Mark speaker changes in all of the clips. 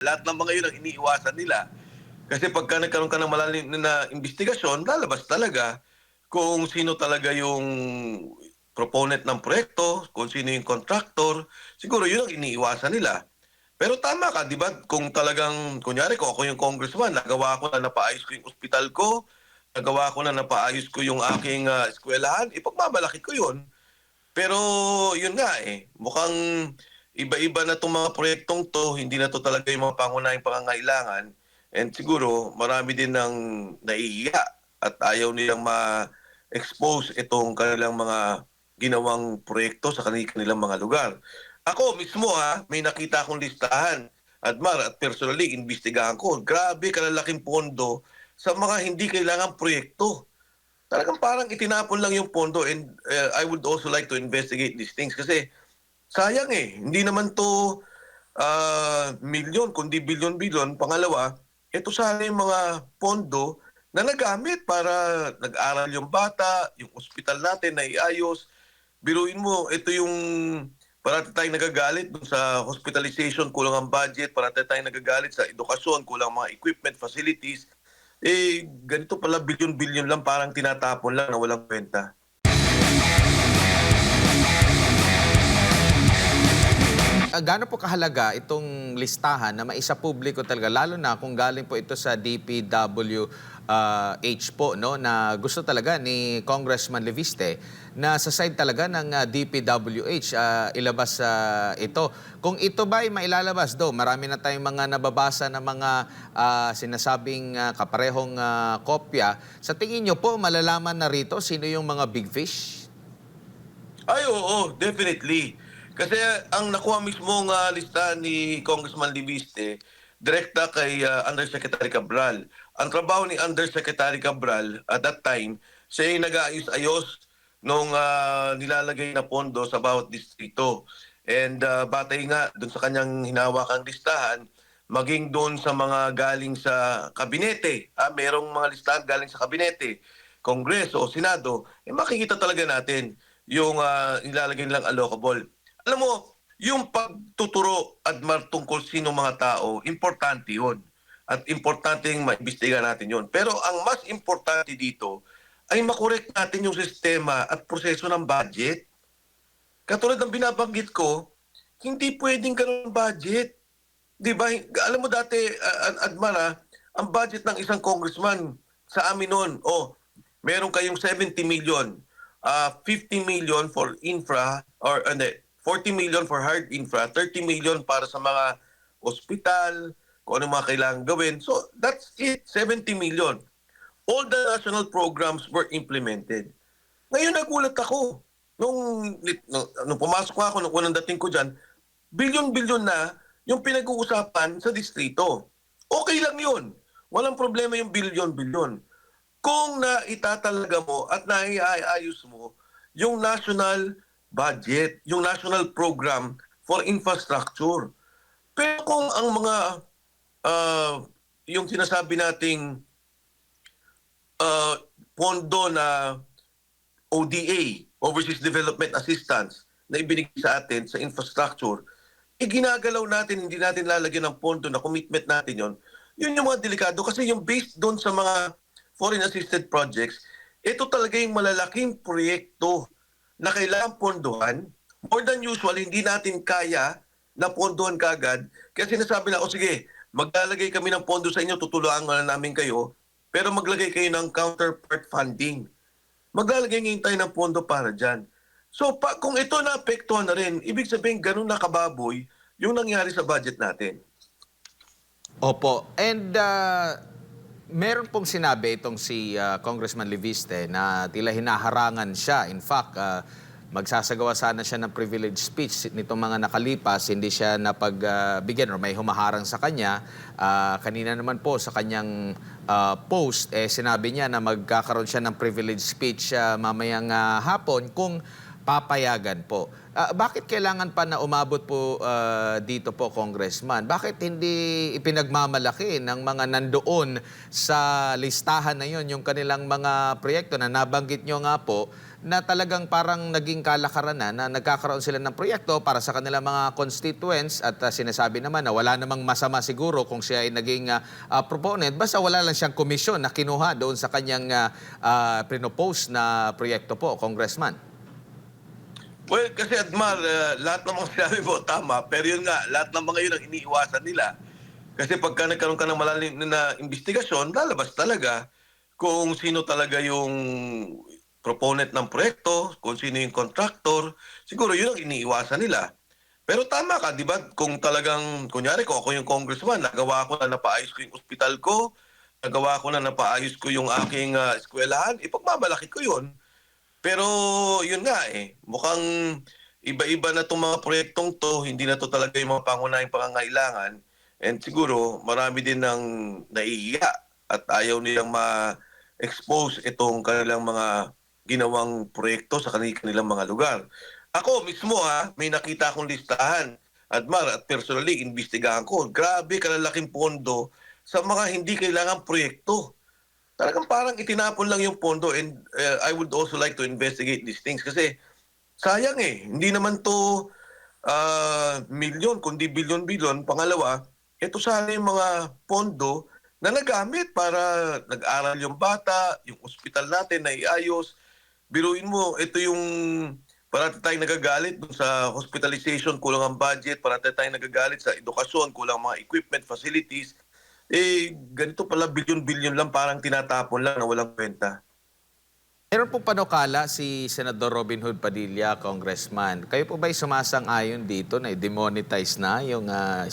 Speaker 1: Lahat ng mga yun ang iniiwasan nila. Kasi pagka nagkaroon ka ng malalim na investigasyon, lalabas talaga kung sino talaga yung proponent ng proyekto, kung sino yung contractor. Siguro yun ang iniiwasan nila. Pero tama ka, di ba? Kung talagang, kunyari, kung ako yung congressman, nagawa ko na napaayos ko yung ospital ko, nagawa ko na napaayos ko yung aking eskwelahan, ipagmamalaki ko yun. Pero yun nga mukhang iba-iba na 'tong mga proyektong 'to, hindi na 'to talaga yung mga pangunahing pangangailangan and siguro marami din ng nahihiya at ayaw nilang ma-expose itong kanilang mga ginawang proyekto sa kanilang mga lugar. Ako mismo may nakita akong listahan, Admar, at personally imbestigahan ko. Grabe kalalaking pondo sa mga hindi kailangang proyekto. Talagang parang itinapon lang yung pondo and I would also like to investigate these things kasi sayang Hindi naman to milyon kundi bilyon-bilyon. Pangalawa, ito sana yung mga pondo na nagamit para nag-aral yung bata, yung ospital natin na iayos. Biruin mo, ito yung parati tayong nagagalit dun sa hospitalization, kulang ang budget, parati tayong nagagalit sa edukasyon, kulang mga equipment, facilities. Ganito pala bilyon-bilyon lang parang tinatapon lang na walang kwenta.
Speaker 2: Gaano po kahalaga itong listahan na maisapubliko talaga, lalo na kung galing po ito sa DPWH po, no, na gusto talaga ni Congressman Leviste na sa side talaga ng DPWH ilabas ito. Kung ito ba ay mailalabas do, marami na tayong mga nababasa na mga sinasabing kaparehong kopya. Sa tingin nyo po, malalaman na rito sino yung mga big fish?
Speaker 1: Ay, oo, definitely. Kasi ang nakuha mismong listahan ni Congressman Libiste, direkta kay Undersecretary Cabral. Ang trabaho ni Undersecretary Cabral at that time, siya yung nag-aayos-ayos nung nilalagay na pondo sa bawat distrito. And batay nga doon sa kanyang hinawakang listahan, maging doon sa mga galing sa kabinete. Merong mga listahan galing sa kabinete, Kongreso o Senado, makikita talaga natin yung nilalagay nilang allocable. Alam mo, yung pagtuturo at tungkol sino mga tao, importante yun. At importante yung maimbestiga natin yun. Pero ang mas importante dito ay makorek natin yung sistema at proseso ng budget. Katulad ng binabanggit ko, hindi pwedeng ganun budget. Di ba? Alam mo dati, Admar, ang budget ng isang congressman sa amin noon, meron kayong 70 million, 50 million for infra, or 40 million for hard infra, 30 million para sa mga ospital, kung ano mga kailangan gawin. So that's it, 70 million. All the national programs were implemented. Ngayon nagulat ako. Nung pumasok ako, nung unang dating ko dyan, bilyon-bilyon na yung pinag-uusapan sa distrito. Okay lang yun. Walang problema yung bilyon-bilyon. Kung naitatalaga mo at naiayos mo yung national budget, yung national program for infrastructure. Pero kung ang mga uh, yung sinasabi nating uh, pondo na ODA, Overseas Development Assistance, na ibinigay sa atin sa infrastructure, ginagalaw natin, hindi natin lalagyan ng pondo na commitment natin yon. Yun yung mga delikado kasi yung based doon sa mga foreign assisted projects, ito talaga yung malalaking proyekto na kailangan pondohan. More than usual, hindi natin kaya na pondohan kagad. Kaya sinasabi na, sige, maglalagay kami ng pondo sa inyo, tutulungan na namin kayo, pero maglagay kayo ng counterpart funding. Maglalagay ngayon tayo ng pondo para dyan. So kung ito naapektuhan na rin, ibig sabihin ganun na kababoy yung nangyari sa budget natin.
Speaker 2: Opo. And meron pong sinabi itong si Congressman Leviste na tila hinaharangan siya. In fact, magsasagawa sana siya ng privilege speech nitong mga nakalipas, hindi siya napagbigyan or may humaharang sa kanya. Kanina naman po sa kanyang post, sinabi niya na magkakaroon siya ng privilege speech mamayang hapon kung papayagan po. Bakit kailangan pa na umabot po dito po, Congressman? Bakit hindi ipinagmamalaki ng mga nandoon sa listahan na yon yung kanilang mga proyekto na nabanggit nyo nga po na talagang parang naging kalakaran na nagkakaroon sila ng proyekto para sa kanilang mga constituents at sinasabi naman na wala namang masama siguro kung siya ay naging proponent basta wala lang siyang komisyon na kinuha doon sa kanyang pinopose na proyekto po, Congressman.
Speaker 1: Well, kasi Admar, lahat ng mga sinabi mo tama, pero yun nga, lahat ng mga yun ang iniiwasan nila. Kasi pagka nagkaroon ka ng malalim na investigasyon, lalabas talaga kung sino talaga yung proponent ng proyekto, kung sino yung contractor. Siguro yun ang iniiwasan nila. Pero tama ka, di ba? Kung talagang, kunyari kung ako yung congressman, nagawa ko na napaayos ko yung ospital ko, nagawa ko na napaayos ko yung aking eskwelahan, ipagmamalaki ko yun. Pero yun nga mukhang iba-iba na itong mga proyektong to, hindi na to talaga yung mga pangunahing pangangailangan. And siguro marami din ng naiiya at ayaw nilang ma-expose itong kanilang mga ginawang proyekto sa kanilang mga lugar. Ako mismo may nakita akong listahan. Admar, at personally, imbestigahan ko. Grabe, kalalaking pondo sa mga hindi kailangang proyekto. Talagang parang itinapon lang yung pondo and I would also like to investigate these things kasi sayang Hindi naman to milyon kundi bilyon-bilyon. Pangalawa, ito sana yung mga pondo na nagamit para nag-aral yung bata, yung ospital natin na iayos. Biruin mo, ito yung parati tayong nagagalit dun sa hospitalization, kulang ang budget, parati tayong nagagalit sa edukasyon, kulang mga equipment, facilities. Ganito pala bilyon-bilyon lang parang tinatapon lang na walang kwenta.
Speaker 2: Meron po panukala si Senador Robin Hood Padilla, Congressman. Kayo po ba'y sumasang-ayon dito na i-demonetize na yung 1,000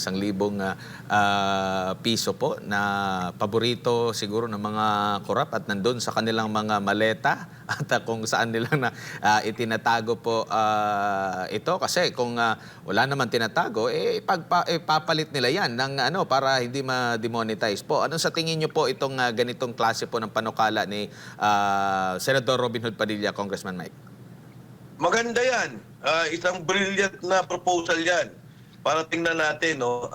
Speaker 2: piso po na paborito siguro ng mga korap at nandun sa kanilang mga maleta at kung saan nila na itinatago po ito? Kasi kung wala naman tinatago, ipapalit nila yan ng para hindi ma-demonetize po. Ano sa tingin niyo po itong ganitong klase po ng panukala ni Senador Robin Hood Padilla, Congressman Mike?
Speaker 1: Maganda yan. Isang brilliant na proposal yan. Para tingnan natin, no?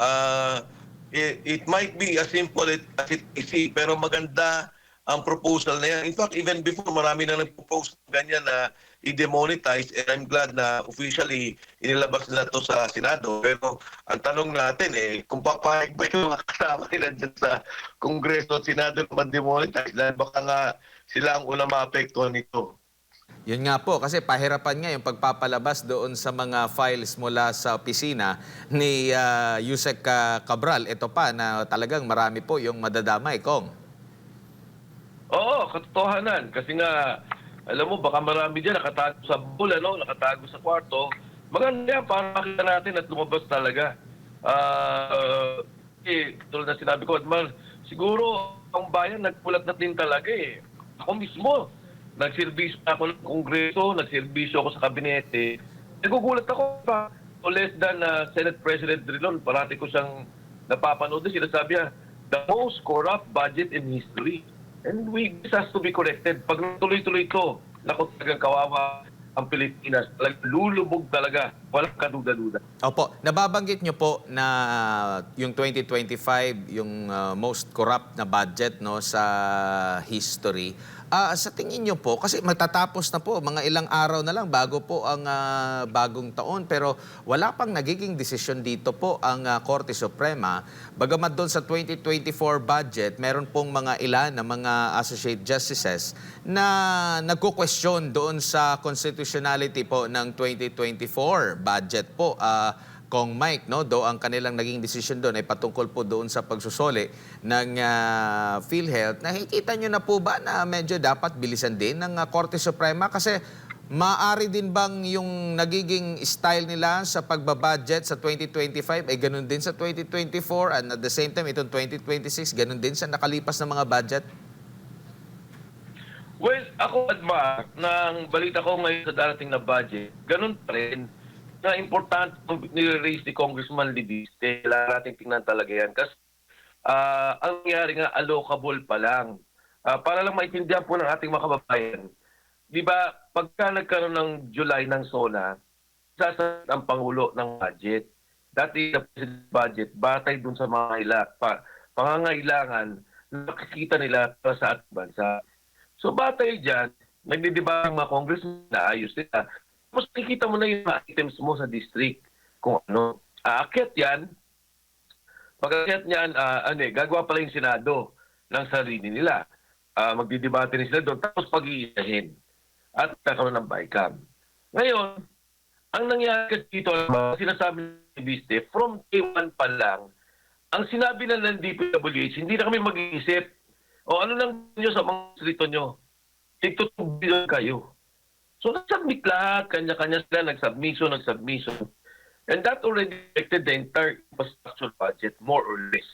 Speaker 1: It might be as simple as it is, pero maganda ang proposal na yan. In fact, even before, marami na nag-propose ng ganyan na i-demonetize and I'm glad na officially inilabas nila to sa Senado. Pero ang tanong natin kung papayag ba yung mga kasama nila dyan sa Kongreso at Senado na ma-demonetize dahil baka nga sila ang unang maapektuhan nito.
Speaker 2: Yun nga po, kasi pahirapan nga yung pagpapalabas doon sa mga files mula sa opisina ni Yusek Cabral. Ito pa na talagang marami po yung madadamay, Kong.
Speaker 1: Oo, katotohanan. Kasi nga, alam mo, baka marami dyan nakatago sa bula, no? Nakatago sa kwarto. Maganda yan para makita natin at lumabas talaga. Tulad na sinabi ko, Admar, siguro ang bayan nagpulat na din talaga Ako mismo, nagserbisyo ako ng Kongreso, nagserbisyo ako sa kabinete. Nagugulat ako pa. O less than Senate President Drilon, parati ko siyang napapanood na sinasabi niya, the most corrupt budget in history. And this has to be corrected. Pag tuloy-tuloy ito, naku talagang kawawa ang Pilipinas. Talagang lulubog talaga. Walang kaduda-duda.
Speaker 2: Opo, nababanggit nyo po na yung 2025, yung most corrupt na budget no sa history. Sa tingin nyo po, kasi matatapos na po, mga ilang araw na lang bago po ang bagong taon, pero wala pang nagiging desisyon dito po ang Korte Suprema. Bagamat doon sa 2024 budget, meron pong mga ilan na mga associate justices na nagko-question doon sa constitutionality po ng 2024 budget po. Kong Mike, no, do ang kanilang naging decision doon ay patungkol po doon sa pagsusoli ng PhilHealth. Nakikita nyo na po ba na medyo dapat bilisan din ng Korte Suprema? Kasi maaari din bang yung nagiging style nila sa pagbabudget sa 2025 ay ganun din sa 2024 and at the same time itong 2026 ganun din sa nakalipas na mga budget?
Speaker 1: Well, ako, Admar, nang balita ko ngayon sa darating na budget, ganun pa rin na importante nire-raise ni Congressman Libiste. Kailangan natin tingnan talaga yan. Kasi ang nangyari nga, allocable pa lang. Para lang maintindihan po ng ating mga kababayan, di ba, pagka nagkaroon ng July ng SONA, sasagot ang Pangulo ng budget. Dati the president's budget, batay dun sa mga pangangailangan na nakikita nila para sa ating bansa. So batay dyan, nagdidiba ang mga congressman na ayos nila. Tapos nakikita mo na yung mga items mo sa district. Kung ano, aakyat yan, pag-aakyat niyan, gagawa pala yung Senado ng sarili nila. Magdidebate rin sila doon, tapos pag-iisahin at kakaroon ng BICAM. Ngayon, ang nangyari kasi dito, sinasabi ni Viste, from day one pa lang, ang sinabi na ng DPWH, hindi na kami mag-iisip. O ano lang nyo sa mga distrito nyo? Tigtutubig kayo. So nagsubmit lahat, kanya-kanya sila, nag-submission. And that already affected the entire infrastructure budget, more or less.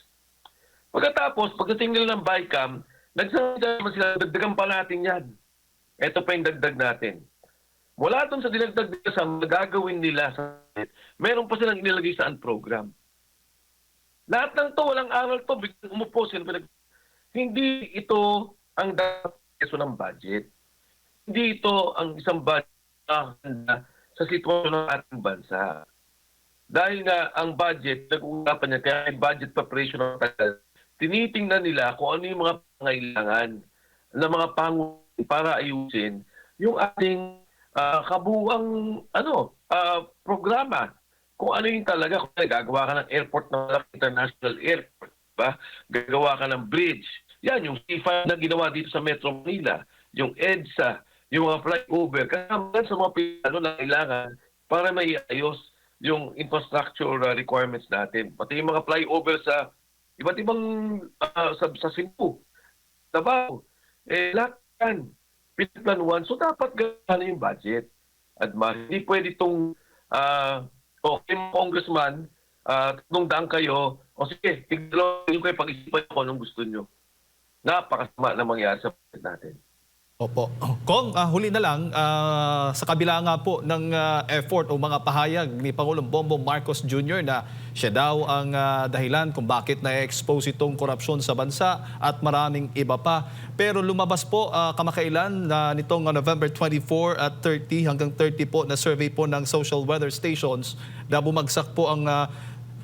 Speaker 1: Pagkatapos, pagdating nila ng BICAM, nagsabi naman sila, dagdagan pa natin yan. Ito pa yung dagdag natin. Mula doon sa dinagdag nila sa magagawin nila sa meron pa silang inilagay sa program. Lahat ng to, walang aral to, biglang umupo sila. Hindi ito ang peso ng budget. Hindi ito ang isang budget na handa sa sitwasyon ng ating bansa. Dahil nga ang budget, nag-uusapan niya, kaya may budget preparation ng tagal, tinitingnan nila kung ano yung mga pangailangan ng mga pangulo para ayusin yung ating kabuuang programa. Kung ano yung talaga, kung gagawa ka ng airport na international airport, ba? Gagawa ka ng bridge. Yan, yung C5 na ginawa dito sa Metro Manila, yung EDSA, yung mga flyover, kasama sa mga plano na kailangan para maiayos yung infrastructure requirements natin. Pati yung mga flyover sa iba't ibang sa Cebu, Davao, lahat yan. Plan 1, so dapat gano'n yung budget. At hindi pwede itong, okay, congressman, tatlong daan kayo, o sige, tigdalo yung kayo pag-isipan ko anong gusto nyo. Napakasama na mangyari sa budget natin.
Speaker 3: Opo. Kong, huli na lang, sa kabila nga po ng effort o mga pahayag ni Pangulong Bongbong Marcos Jr. na siya daw ang dahilan kung bakit na-expose itong korupsyon sa bansa at maraming iba pa. Pero lumabas po kamakailan nitong November 24 at 30 hanggang 30 po na survey po ng social weather stations na bumagsak po ang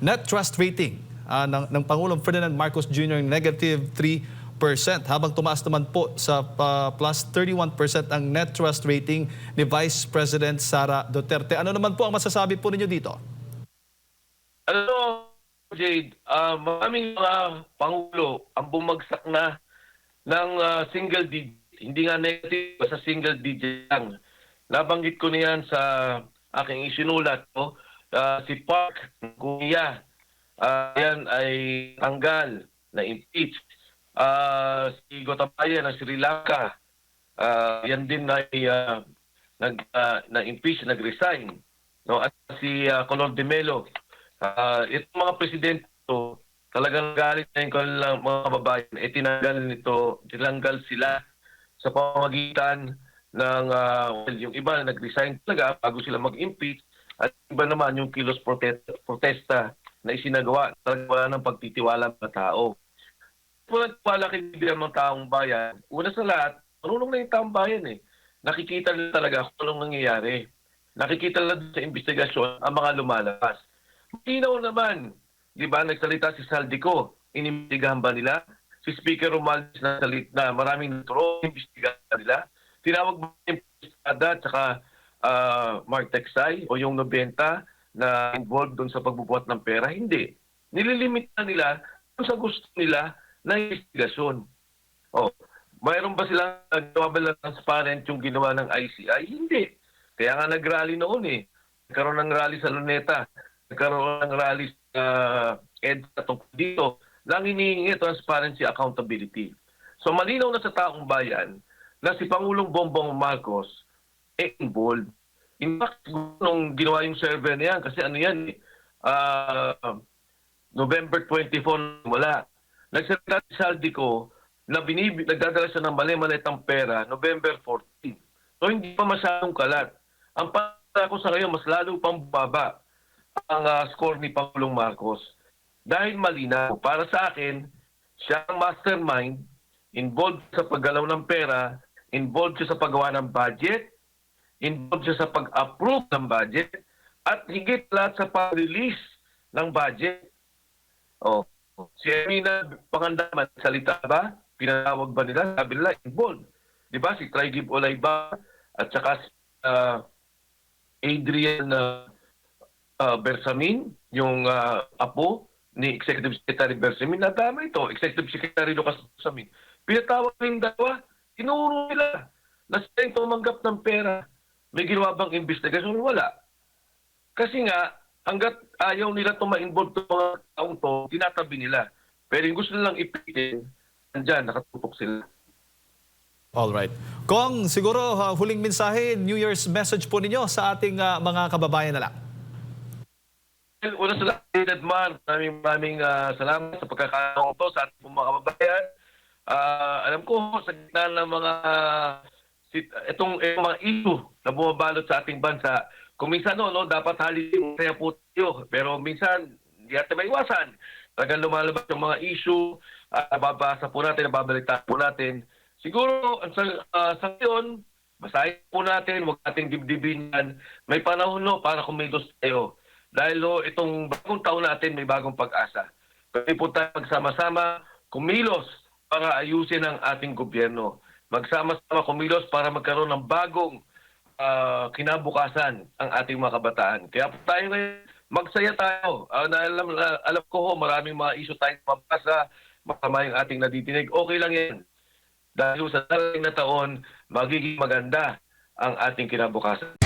Speaker 3: net trust rating ng Pangulong Ferdinand Marcos Jr. negative 3%, habang tumaas naman po sa plus 31% ang net trust rating ni Vice President Sara Duterte. Ano naman po ang masasabi po ninyo dito?
Speaker 1: Ano, Jade, maraming mga pangulo ang bumagsak na ng single digit. Hindi nga negative, sa single digit lang. Nabanggit ko na yan sa aking isinulat. No? Si Park Kuya, yan ay tanggal, na impeach. Si Gotabaya ng Sri Lanka, yan din ay na-impeach, nag-resign. No? At si Color de Melo, itong mga presidente to, talagang galit na yung kanilang mga kababayan, tinanggal sila sa pamamagitan ng, yung iba na nag-resign talaga bago sila mag-impeach, at iba naman yung kilos protesta na isinagawa, talagang wala ng pagtitiwala ng tao. Kung wala kaibigan ng taong bayan, una sa lahat, marunong na yung taong bayan eh. Nakikita nila talaga kung anong nangyayari. Nakikita nila sa investigasyon ang mga lumalabas. Malinaw naman, di ba, nagsalita si Saldico, inimbestigahan ba nila? Si Speaker Romualdez na maraming naturo, inimbestigahan nila? Tinawag ba yung Prestada at saka Mark Texay o yung 90 na involved doon sa pagbubuhat ng pera? Hindi. Nililimit na nila kung sa gusto nila na investigasyon. Mayroon ba silang nagawa ba lang transparent yung ginawa ng ICI? Hindi. Kaya nga nag-rally noon eh. Nagkaroon ng rally sa Luneta. Nagkaroon ng rally sa EDSA tungkol dito. Lang hinihingi transparency, accountability. So malinaw na sa taong bayan na si Pangulong Bongbong Marcos involved. In fact, nung ginawa yung survey na yan, kasi ano yan November 24 wala. Nagsalita si Saldico na nagdadala siya ng mali-malitang pera November 14. So hindi pa masyadong kalat. Ang para ko sa ngayon, mas lalo pang baba ang score ni Pangulong Marcos. Dahil malinaw, para sa akin, siya ang mastermind involved sa paggalaw ng pera involved siya sa paggawa ng budget, involved siya sa pag-approve ng budget, at higit lahat sa pag-release ng budget. Oh, si Emina Pangandaman, salita ba? Pinatawag ba nila? Sabi nila, involved. Di ba? Si Trigib Olayba at saka si Adrian Bersamin, yung apo ni Executive Secretary Bersamin, nadama ito, Executive Secretary Lucas Bersamin. Pinatawag ng dalawa, tinuro nila na sila yung tumanggap ng pera. May ginawa bang investigasyon? Wala. Kasi nga, hanggat ayaw nila ma-involve sa mga taong to, tinatabi nila. Pero yung gusto nilang ipitin, andyan, nakatutok sila.
Speaker 3: Alright. Kong, siguro huling mensahe, New Year's message po ninyo sa ating mga kababayan na lang.
Speaker 1: Una sa lahat, Edman, maraming salamat sa pagkakataon to sa ating mga kababayan. Alam ko, sa gitna ng mga itong mga issue na bumabalot sa ating bansa, kung minsan dapat halin kaya po tayo. Pero minsan, hindi natin maiwasan. Talagang lumalabas yung mga issue, nababasa po natin, nababalita po natin. Siguro, sa ngayon, basahin po natin, huwag nating dibdibin yan. May panahon para kumilos tayo. Dahil itong bagong taon natin, may bagong pag-asa. Pwede po tayo magsama-sama, kumilos para ayusin ang ating gobyerno. Magsama-sama kumilos para magkaroon ng bagong kinabukasan ang ating mga kabataan. Kaya po tayo ngayon, magsaya tayo. Alam ko maraming mga issue tayong mabasa, masama yung ating naditinig. Okay lang yan. Dahil sa darating na taon, magiging maganda ang ating kinabukasan.